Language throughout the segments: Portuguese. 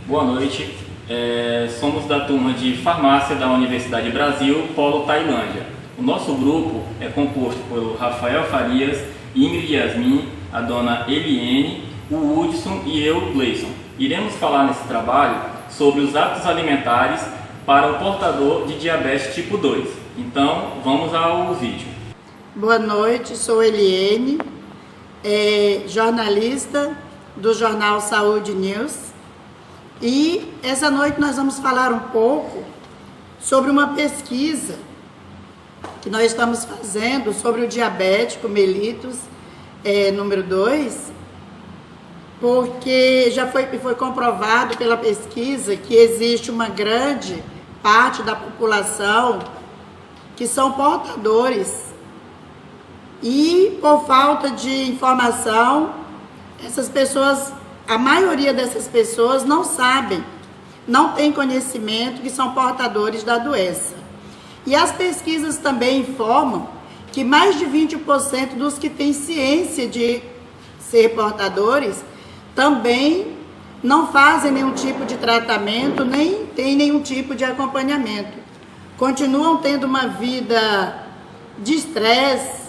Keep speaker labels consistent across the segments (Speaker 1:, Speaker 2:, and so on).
Speaker 1: Boa noite, somos da turma de Farmácia da Universidade Brasil, Polo Tailândia. O nosso grupo é composto por Rafael Farias, Ingrid Yasmin, a dona Eliene, o Hudson e eu, Gleison. Iremos falar nesse trabalho sobre os hábitos alimentares para o portador de diabetes tipo 2. Então, vamos ao vídeo.
Speaker 2: Boa noite, sou Eliene, jornalista do jornal Saúde News, e essa noite nós vamos falar um pouco sobre uma pesquisa que nós estamos fazendo sobre o diabético mellitus número 2, porque já foi comprovado pela pesquisa que existe uma grande parte da população que são portadores e, por falta de informação, essas pessoas, a maioria dessas pessoas não sabem, não tem conhecimento que são portadores da doença. E as pesquisas também informam que mais de 20% dos que têm ciência de ser portadores também não fazem nenhum tipo de tratamento, nem tem nenhum tipo de acompanhamento. Continuam tendo uma vida de estresse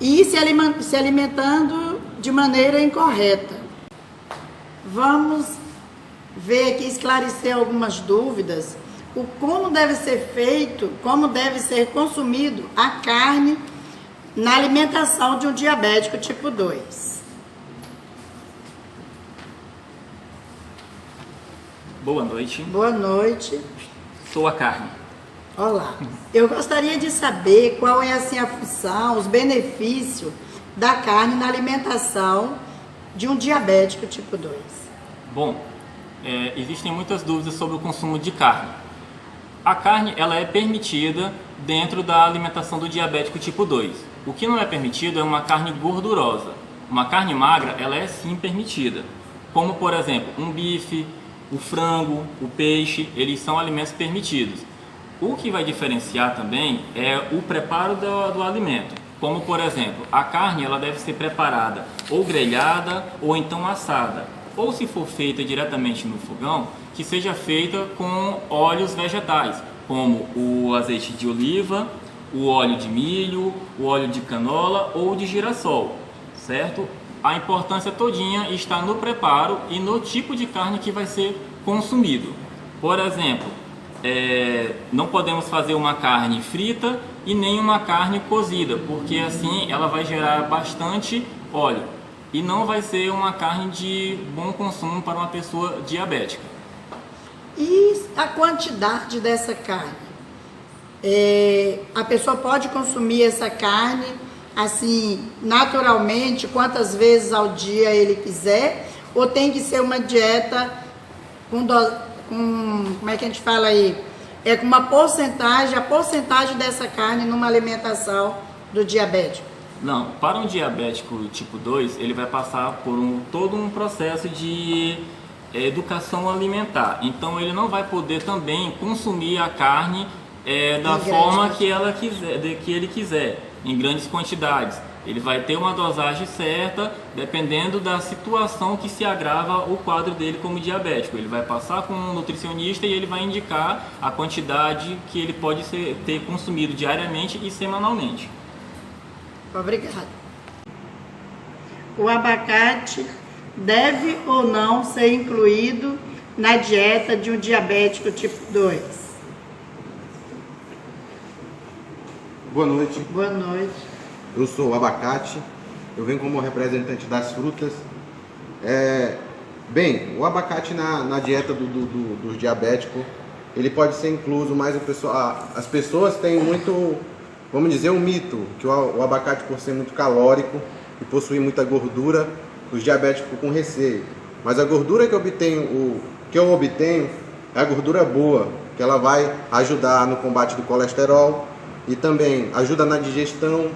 Speaker 2: e se alimentando de maneira incorreta. Vamos ver aqui, esclarecer algumas dúvidas. Como deve ser feito, como deve ser consumido a carne na alimentação de um diabético tipo 2.
Speaker 1: Boa noite.
Speaker 2: Boa noite.
Speaker 1: Sou a carne.
Speaker 2: Olá. Eu gostaria de saber qual é assim, a função, os benefícios da carne na alimentação de um diabético tipo 2.
Speaker 1: Bom, existem muitas dúvidas sobre o consumo de carne. A carne ela é permitida dentro da alimentação do diabético tipo 2. O que não é permitido é uma carne gordurosa. Uma carne magra ela é sim permitida, como por exemplo um bife, o frango, o peixe, eles são alimentos permitidos. O que vai diferenciar também é o preparo do alimento. Como por exemplo, a carne ela deve ser preparada ou grelhada ou então assada. Ou se for feita diretamente no fogão, que seja feita com óleos vegetais, como o azeite de oliva, o óleo de milho, o óleo de canola ou de girassol, certo? A importância todinha está no preparo e no tipo de carne que vai ser consumido. Por exemplo, não podemos fazer uma carne frita e nem uma carne cozida, porque assim ela vai gerar bastante óleo e não vai ser uma carne de bom consumo para uma pessoa diabética.
Speaker 2: E a quantidade dessa carne? A pessoa pode consumir essa carne assim, naturalmente, quantas vezes ao dia ele quiser, ou tem que ser uma dieta com como é que a gente fala aí? Com uma porcentagem, a porcentagem dessa carne numa alimentação do diabético?
Speaker 1: Não, para um diabético tipo 2, ele vai passar por todo um processo de educação alimentar. Então ele não vai poder também consumir a carne da forma que ele quiser, em grandes quantidades. Ele vai ter uma dosagem certa, dependendo da situação que se agrava o quadro dele como diabético. Ele vai passar com um nutricionista e ele vai indicar a quantidade que ele pode ter consumido diariamente e semanalmente.
Speaker 2: Obrigada. O abacate deve ou não ser incluído na dieta de um diabético tipo 2?
Speaker 3: Boa noite.
Speaker 2: Boa noite.
Speaker 3: Eu sou o Abacate, eu venho como representante das frutas. Bem, o abacate na dieta dos diabéticos, ele pode ser incluso, mas as pessoas têm muito, vamos dizer, um mito, que o abacate, por ser muito calórico e possuir muita gordura, os diabéticos ficam com receio. Mas a gordura que eu obtenho é a gordura boa, que ela vai ajudar no combate do colesterol e também ajuda na digestão,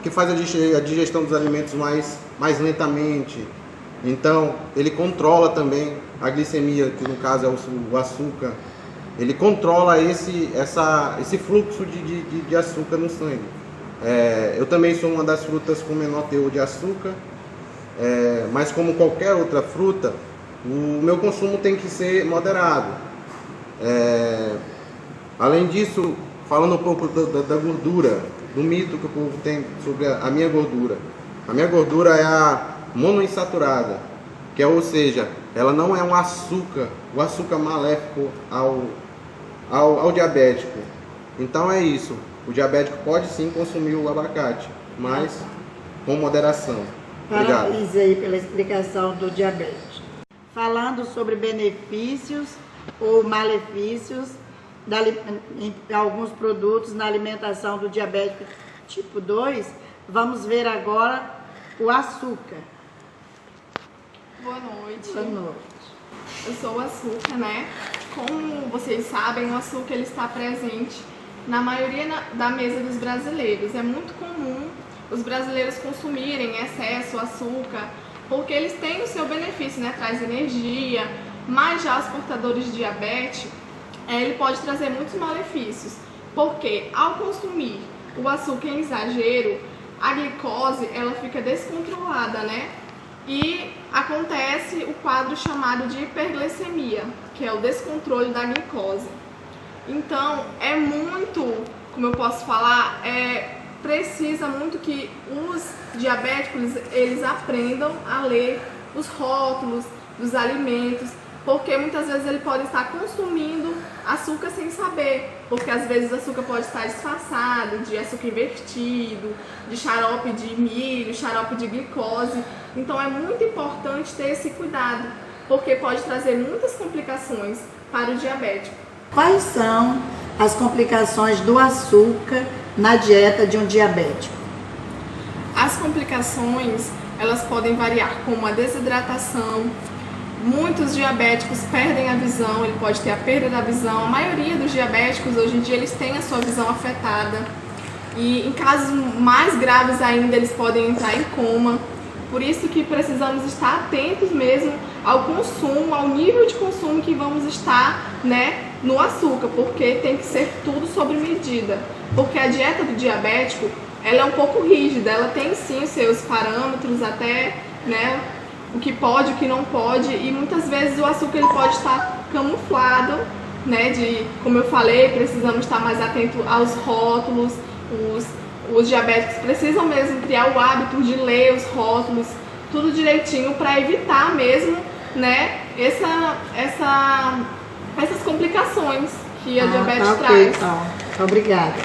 Speaker 3: que faz a digestão dos alimentos mais lentamente. Então, ele controla também a glicemia, que no caso é o açúcar. Ele controla esse fluxo de açúcar no sangue. Eu também sou uma das frutas com menor teor de açúcar, mas como qualquer outra fruta, o meu consumo tem que ser moderado. Além disso, falando um pouco da gordura, do mito que o povo tem sobre a minha gordura. A minha gordura é a monoinsaturada, ou seja, ela não é um açúcar, o açúcar maléfico ao diabético. Então é isso, o diabético pode sim consumir o abacate, mas com moderação. Obrigado.
Speaker 2: Parabéns aí pela explicação do diabetes. Falando sobre benefícios ou malefícios em alguns produtos na alimentação do diabético tipo 2, vamos ver agora o açúcar.
Speaker 4: Boa noite.
Speaker 2: Boa noite.
Speaker 4: Eu sou o açúcar, né? Como vocês sabem, o açúcar ele está presente na maioria da mesa dos brasileiros. É muito comum os brasileiros consumirem em excesso açúcar, porque eles têm o seu benefício, né? Traz energia, mas já os portadores de diabetes, ele pode trazer muitos malefícios, porque ao consumir o açúcar em exagero, a glicose ela fica descontrolada, né? E acontece o quadro chamado de hiperglicemia, que é o descontrole da glicose. Então, é muito, como eu posso falar, precisa muito que os diabéticos eles aprendam a ler os rótulos dos alimentos, porque muitas vezes ele pode estar consumindo açúcar sem saber, porque às vezes o açúcar pode estar disfarçado de açúcar invertido, de xarope de milho, xarope de glicose. Então é muito importante ter esse cuidado, porque pode trazer muitas complicações para o diabético.
Speaker 2: Quais são as complicações do açúcar na dieta de um diabético?
Speaker 4: As complicações, elas podem variar, como a desidratação. Muitos diabéticos perdem a visão, ele pode ter a perda da visão. A maioria dos diabéticos, hoje em dia, eles têm a sua visão afetada. E em casos mais graves ainda, eles podem entrar em coma. Por isso que precisamos estar atentos mesmo ao consumo, ao nível de consumo que vamos estar, né, no açúcar, porque tem que ser tudo sobre medida. Porque a dieta do diabético, ela é um pouco rígida, ela tem sim os seus parâmetros até, né, o que pode, o que não pode, e muitas vezes o açúcar ele pode estar camuflado, né, como eu falei, precisamos estar mais atentos aos rótulos, os diabéticos precisam mesmo criar o hábito de ler os rótulos, tudo direitinho para evitar mesmo, né, essas complicações que a diabetes traz.
Speaker 2: Então. Obrigada.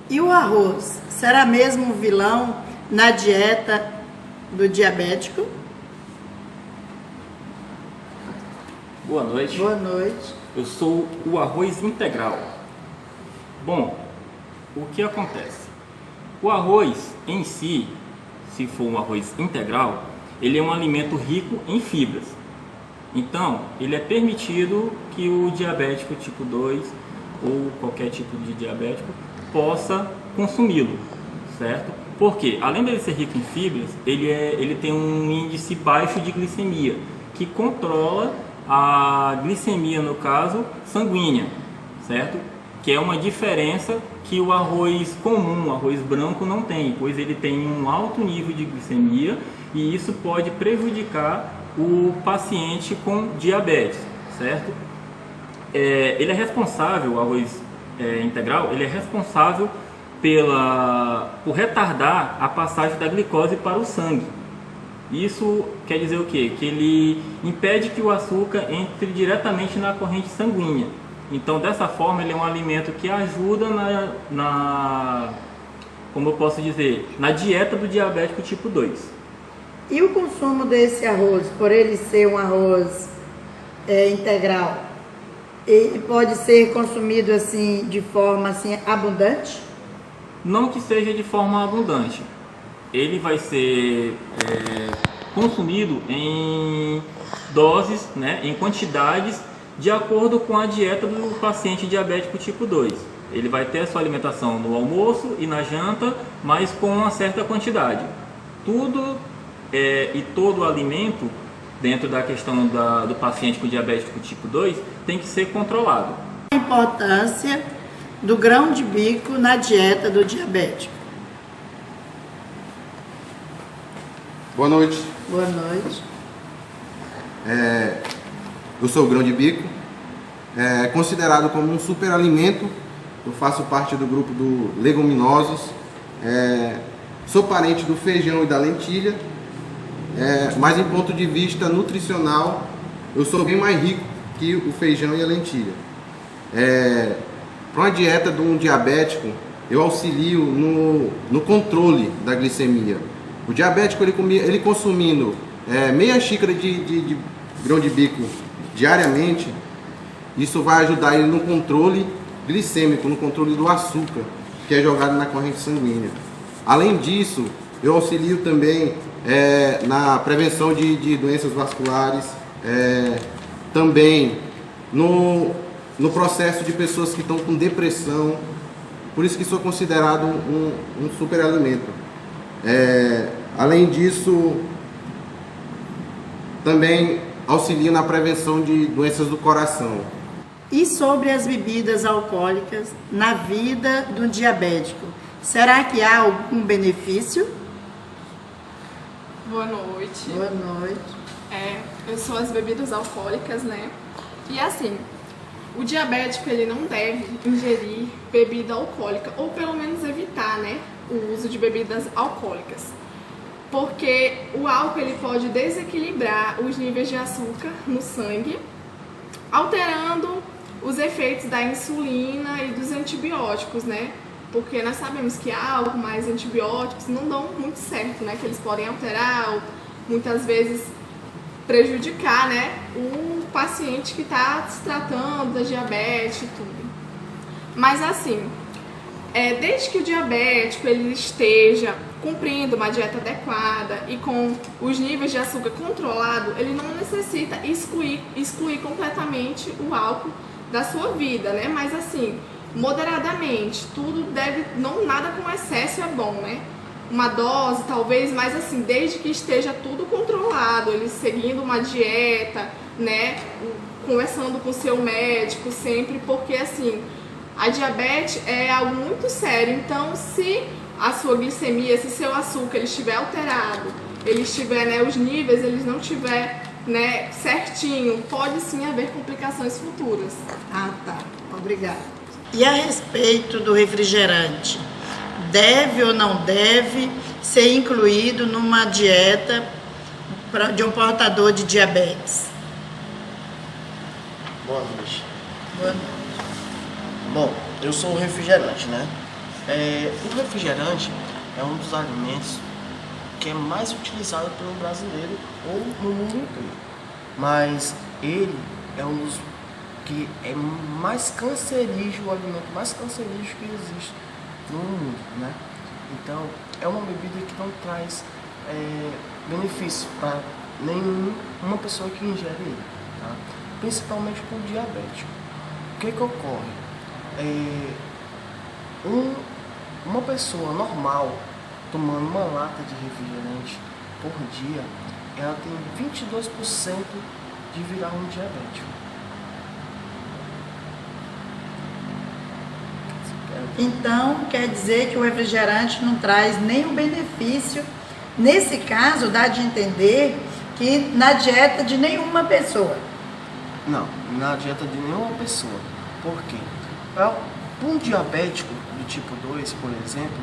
Speaker 2: E o arroz, será mesmo um vilão na dieta do diabético?
Speaker 1: Boa noite.
Speaker 2: Boa noite.
Speaker 1: Eu sou o arroz integral. Bom, o que acontece? O arroz em si, se for um arroz integral, ele é um alimento rico em fibras. Então, ele é permitido que o diabético tipo 2 ou qualquer tipo de diabético possa consumi-lo, certo? Porque, além dele ser rico em fibras, ele tem um índice baixo de glicemia, que controla a glicemia, no caso, sanguínea, certo? Que é uma diferença que o arroz comum, o arroz branco, não tem, pois ele tem um alto nível de glicemia e isso pode prejudicar o paciente com diabetes, certo? Ele é responsável, o arroz integral, ele é responsável por retardar a passagem da glicose para o sangue. Isso quer dizer o quê? Que ele impede que o açúcar entre diretamente na corrente sanguínea. Então, dessa forma, ele é um alimento que ajuda como eu posso dizer, na dieta do diabético tipo 2.
Speaker 2: E o consumo desse arroz, por ele ser um arroz integral, ele pode ser consumido assim de forma assim abundante?
Speaker 1: Não que seja de forma abundante. Ele vai ser consumido em doses, né, em quantidades de acordo com a dieta do paciente diabético tipo 2. Ele vai ter a sua alimentação no almoço e na janta, mas com uma certa quantidade. Tudo e todo alimento dentro da questão do paciente com diabético tipo 2 tem que ser controlado.
Speaker 2: A importância do grão de bico na dieta do diabético.
Speaker 3: Boa noite.
Speaker 2: Boa noite.
Speaker 3: Eu sou o grão de bico, é considerado como um superalimento. Eu faço parte do grupo do leguminosos, sou parente do feijão e da lentilha, mas em ponto de vista nutricional, eu sou bem mais rico que o feijão e a lentilha. Para uma dieta de um diabético, eu auxilio no controle da glicemia. O diabético, ele consumindo meia xícara de grão de bico diariamente, isso vai ajudar ele no controle glicêmico, no controle do açúcar que é jogado na corrente sanguínea. Além disso, eu auxilio também na prevenção de doenças vasculares, também no processo de pessoas que estão com depressão. Por isso que sou considerado um superalimento. Além disso, também auxilio na prevenção de doenças do coração.
Speaker 2: E sobre as bebidas alcoólicas na vida do diabético, será que há algum benefício?
Speaker 4: Boa noite.
Speaker 2: Boa noite.
Speaker 4: Eu sou as bebidas alcoólicas, né? E assim, o diabético ele não deve ingerir bebida alcoólica, ou pelo menos evitar, né, o uso de bebidas alcoólicas. Porque o álcool ele pode desequilibrar os níveis de açúcar no sangue, alterando os efeitos da insulina e dos antibióticos, né? Porque nós sabemos que álcool mais antibióticos não dão muito certo, né? Que eles podem alterar ou muitas vezes prejudicar, né, o paciente que está se tratando da diabetes e tudo. Mas assim, desde que o diabético ele esteja cumprindo uma dieta adequada e com os níveis de açúcar controlado, ele não necessita excluir completamente o álcool da sua vida, né? Mas assim, moderadamente, tudo deve, não nada com excesso é bom, né? Uma dose talvez, mas assim, desde que esteja tudo controlado, ele seguindo uma dieta, né? Conversando com o seu médico sempre, porque assim, a diabetes é algo muito sério. Então, se a sua glicemia, se seu açúcar ele estiver alterado, ele estiver, né, os níveis eles não estiver, né, certinho, pode sim haver complicações futuras.
Speaker 2: Ah, tá. Obrigada. E a respeito do refrigerante, deve ou não deve ser incluído numa dieta de um portador de diabetes?
Speaker 5: Boa noite.
Speaker 2: Boa noite.
Speaker 5: Bom, eu sou o refrigerante, né? O refrigerante é um dos alimentos que é mais utilizado pelo brasileiro ou no mundo inteiro. Mas ele é um dos que é mais cancerígeno, o alimento mais cancerígeno que existe no mundo, né? Então, é uma bebida que não traz benefício para nenhuma pessoa que ingere ele, tá? Principalmente para o diabético. O que ocorre? Uma pessoa normal tomando uma lata de refrigerante por dia, ela tem 22% de virar um diabético.
Speaker 2: Então, quer dizer que o refrigerante não traz nenhum benefício. Nesse caso, dá de entender que na dieta de nenhuma pessoa.
Speaker 5: Não, na dieta de nenhuma pessoa. Por quê? Para um diabético do tipo 2, por exemplo,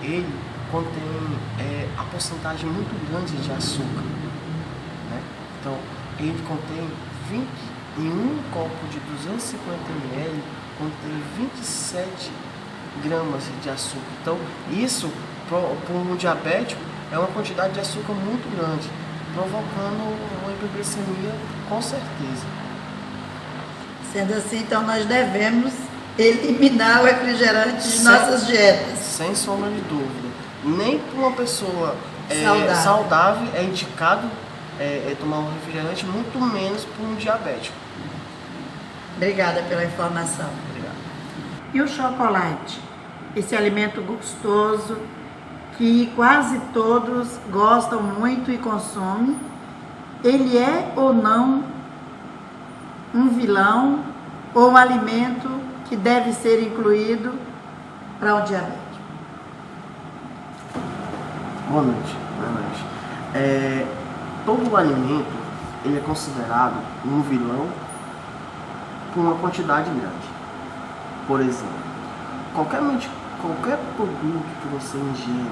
Speaker 5: ele contém a porcentagem muito grande de açúcar, né? Então, ele contém em um copo de 250 ml, contém 27 gramas de açúcar. Então, isso para um diabético é uma quantidade de açúcar muito grande, provocando uma hipoglicemia com certeza.
Speaker 2: Sendo assim, então nós devemos eliminar o refrigerante de nossas dietas.
Speaker 5: Sem sombra de dúvida. Nem para uma pessoa
Speaker 2: saudável
Speaker 5: é indicado tomar um refrigerante, muito menos para um diabético.
Speaker 2: Obrigada pela informação.
Speaker 5: Obrigado.
Speaker 2: E o chocolate? Esse alimento gostoso que quase todos gostam muito e consomem, ele é ou não um vilão ou um alimento que deve ser incluído para o diabético?
Speaker 5: Boa noite. Todo alimento ele é considerado um vilão por uma quantidade grande. Por exemplo, qualquer produto que você ingere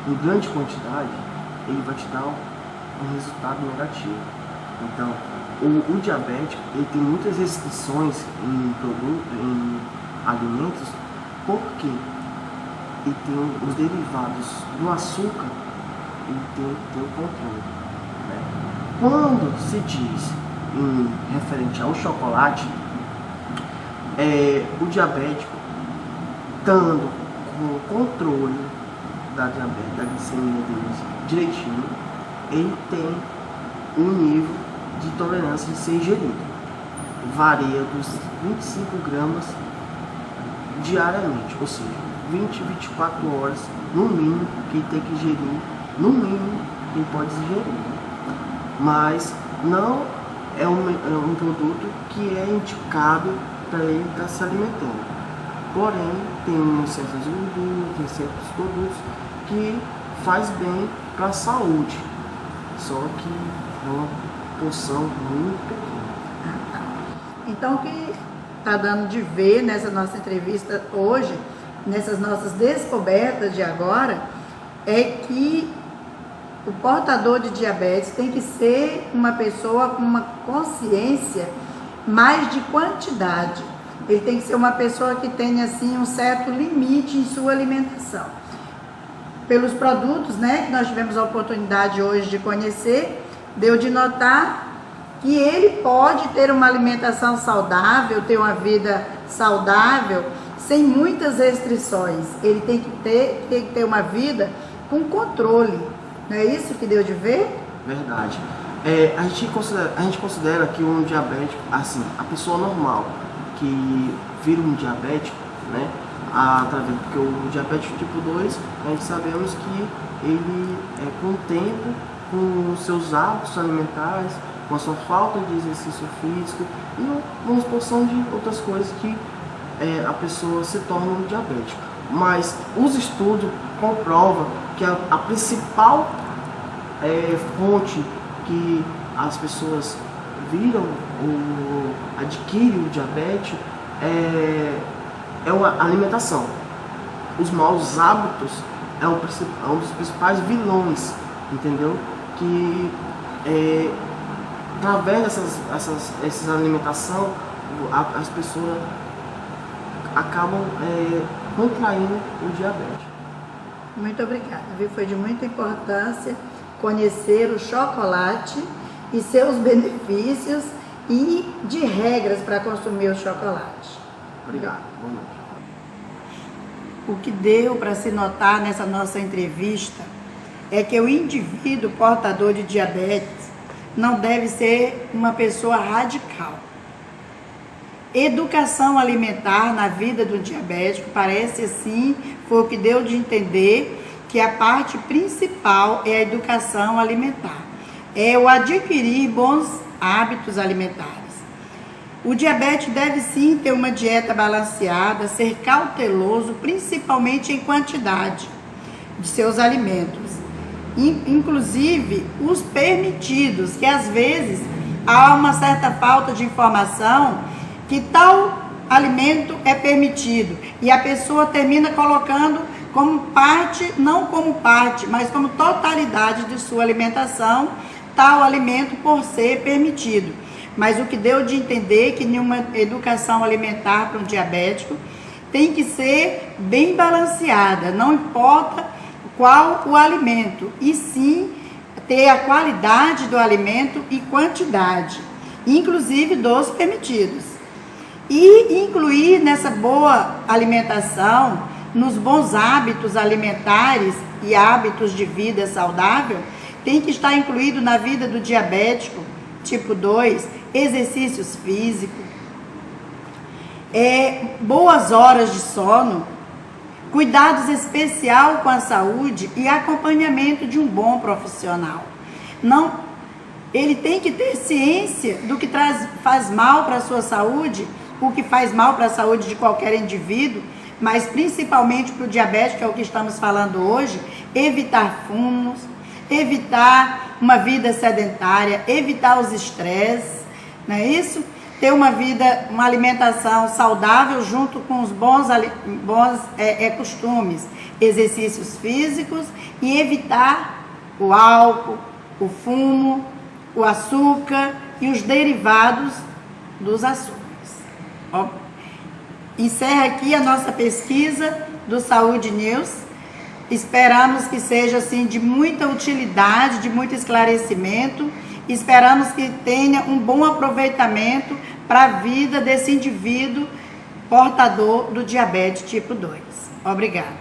Speaker 5: em grande quantidade, ele vai te dar um resultado negativo. Então, o diabético, ele tem muitas restrições em alimentos, porque ele tem os derivados do açúcar, ele tem que ter o controle, né? Quando se diz em referente ao chocolate, o diabético, estando com o controle da diabetes, da glicemia dele direitinho, ele tem um nível de tolerância de ser ingerido. Varia dos 25 gramas diariamente, ou seja, 24 horas no mínimo que ele tem que ingerir, no mínimo que ele pode ingerir. Mas não é um produto que é indicado para ele estar se alimentando. Porém, tem certas gorduras, tem certos produtos que faz bem para a saúde, só que é uma porção muito pequena.
Speaker 2: Então, o que está dando de ver nessa nossa entrevista hoje, nessas nossas descobertas de agora, é que o portador de diabetes tem que ser uma pessoa com uma consciência mais de quantidade. Ele tem que ser uma pessoa que tenha assim um certo limite em sua alimentação. Pelos produtos, né, que nós tivemos a oportunidade hoje de conhecer, deu de notar que ele pode ter uma alimentação saudável, ter uma vida saudável, sem muitas restrições. Ele tem que ter uma vida com controle. Não é isso que deu de ver?
Speaker 5: Verdade. A gente considera que um diabético, assim, a pessoa normal que vira um diabético, né, porque o diabético tipo 2, a gente sabemos que ele, com o tempo, com os seus hábitos alimentares, com a sua falta de exercício físico e uma porção de outras coisas que a pessoa se torna um diabético. Mas os estudos comprovam que a principal fonte que as pessoas viram ou adquirem o diabetes é a alimentação. Os maus hábitos é um dos principais vilões, entendeu? Que através dessa alimentação as pessoas acabam contraindo o diabetes.
Speaker 2: Muito obrigada. Foi de muita importância conhecer o chocolate e seus benefícios e de regras para consumir o chocolate.
Speaker 5: Obrigado. Boa noite.
Speaker 2: O que deu para se notar nessa nossa entrevista é que o indivíduo portador de diabetes não deve ser uma pessoa radical. Educação alimentar na vida do diabético parece assim, foi o que deu de entender que a parte principal é a educação alimentar, é o adquirir bons hábitos alimentares. O diabetes deve sim ter uma dieta balanceada, ser cauteloso, principalmente em quantidade de seus alimentos, inclusive os permitidos, que às vezes há uma certa falta de informação que tal alimento é permitido e a pessoa termina colocando como parte, não como parte, mas como totalidade de sua alimentação, tal alimento por ser permitido. Mas o que deu de entender que nenhuma educação alimentar para um diabético tem que ser bem balanceada, não importa qual o alimento, e sim ter a qualidade do alimento e quantidade, inclusive dos permitidos. E incluir nessa boa alimentação, nos bons hábitos alimentares e hábitos de vida saudável, tem que estar incluído na vida do diabético tipo 2, exercícios físicos, boas horas de sono, cuidados especial com a saúde e acompanhamento de um bom profissional. Ele tem que ter ciência do que faz mal para a sua saúde, o que faz mal para a saúde de qualquer indivíduo, mas principalmente para o diabético, que é o que estamos falando hoje, evitar fumos, evitar uma vida sedentária, evitar os estresses, não é isso? Ter uma alimentação saudável junto com os bons costumes, exercícios físicos e evitar o álcool, o fumo, o açúcar e os derivados dos açúcares. Ó, encerra aqui a nossa pesquisa do Saúde News. Esperamos que seja assim de muita utilidade, de muito esclarecimento. Esperamos que tenha um bom aproveitamento para a vida desse indivíduo portador do diabetes tipo 2. Obrigada.